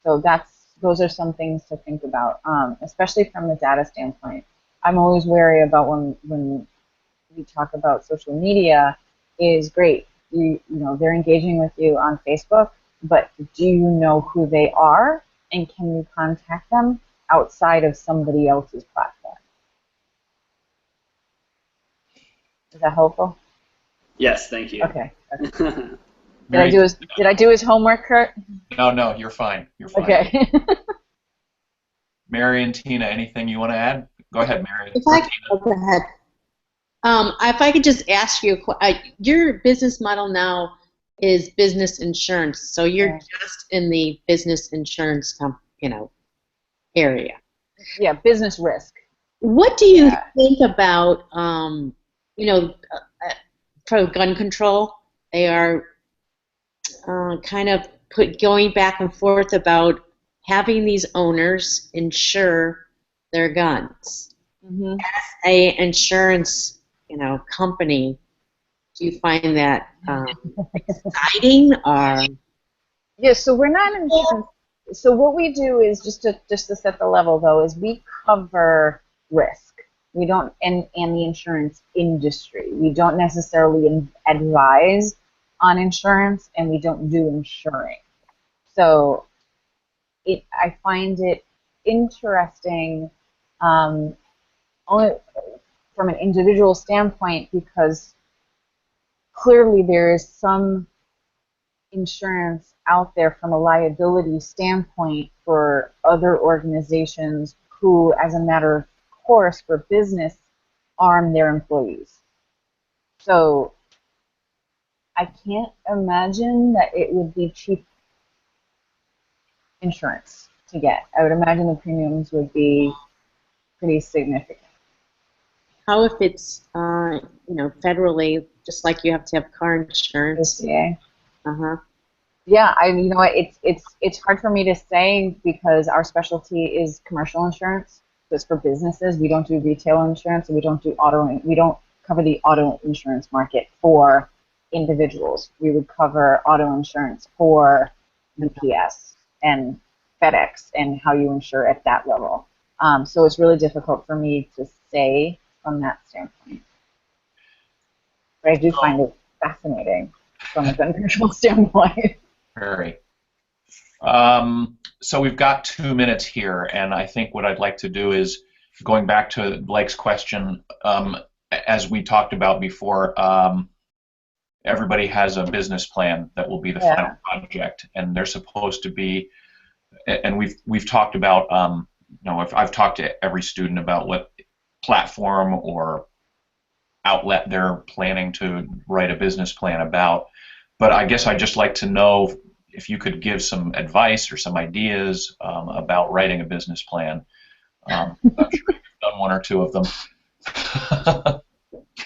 So those are some things to think about, especially from the data standpoint. I'm always wary about when we talk about social media. Is great, they're engaging with you on Facebook, but do you know who they are, and can you contact them outside of somebody else's platform? Is that helpful? Yes, thank you. Okay. Did I do his homework, Kurt? No, you're fine. You're fine. Okay. Mary and Tina, anything you want to add? Go ahead, Mary. Go ahead. If I could just ask you, your business model now is business insurance, so you're just in the business insurance, area. Yeah, business risk. What do you think about, for gun control? They are kind of going back and forth about having these owners insure their guns. Mm-hmm. As a insurance, company, do you find that exciting or? Yeah, so we're not insurance. So what we do is just to set the level though is we cover risk. We don't and the insurance industry. We don't necessarily advise on insurance, and we don't do insuring. So I find it interesting only from an individual standpoint, because clearly there is some insurance out there from a liability standpoint for other organizations who, as a matter of course, for business, arm their employees. So I can't imagine that it would be cheap insurance to get. I would imagine the premiums would be pretty significant. How if it's, federally, just like you have to have car insurance? Yeah. Uh-huh. Yeah, it's hard for me to say because our specialty is commercial insurance. So it's for businesses. We don't do retail insurance, and we don't cover the auto insurance market for individuals. We would cover auto insurance for UPS and FedEx and how you insure at that level. So it's really difficult for me to say from that standpoint. But I do find it fascinating from a gun control standpoint. Very. So we've got 2 minutes here, and I think what I'd like to do is, going back to Blake's question, as we talked about before, everybody has a business plan that will be the final project, and they're supposed to be, and we've talked about, if I've talked to every student about what platform or outlet they're planning to write a business plan about, but I guess I'd just like to know if you could give some advice or some ideas about writing a business plan. I'm sure you've done 1 or 2 of them.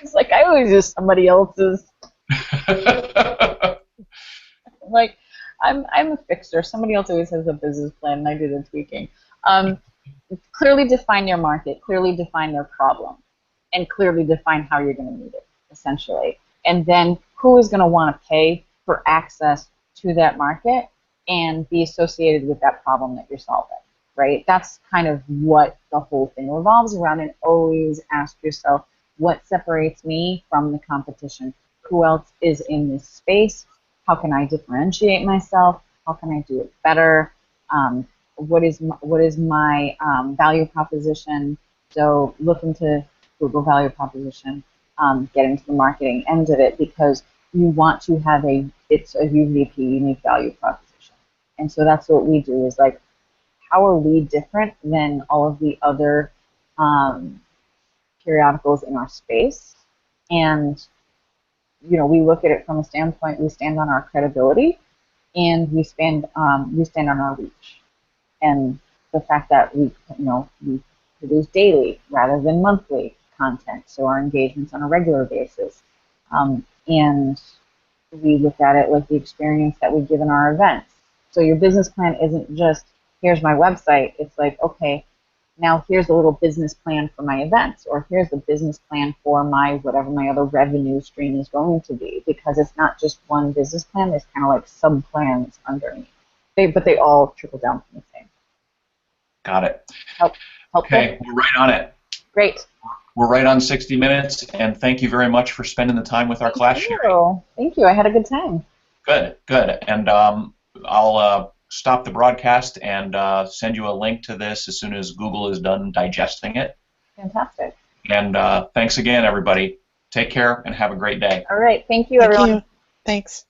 It's like I always use somebody else's. Like I'm a fixer. Somebody else always has a business plan, and I do the tweaking. Clearly define your market. Clearly define their problem, and clearly define how you're going to meet it, essentially. And then who is going to want to pay for access to that market and be associated with that problem that you're solving, right? That's kind of what the whole thing revolves around, and always ask yourself, what separates me from the competition? Who else is in this space? How can I differentiate myself? How can I do it better? What is my value proposition? So look into Google value proposition, get into the marketing end of it, because you want to have it's a UVP, unique value proposition. And so that's what we do, is like, how are we different than all of the other periodicals in our space? And we look at it from a standpoint, we stand on our credibility, and we stand on our reach, and the fact that we produce daily rather than monthly content, so our engagement's on a regular basis, and we look at it like the experience that we give in our events. So your business plan isn't just, here's my website. It's like, okay, now here's a little business plan for my events, or here's the business plan for my whatever my other revenue stream is going to be, because it's not just one business plan. There's kind of like sub-plans underneath. But they all trickle down from the same. Got it. Helpful? Okay, we're right on it. Great. We're right on 60 minutes, and thank you very much for spending the time with our class sharing. Thank you. I had a good time. Good, good. And I'll stop the broadcast and send you a link to this as soon as Google is done digesting it. Fantastic. And thanks again, everybody. Take care and have a great day. All right. Thank you, everyone. Thank you. Thanks.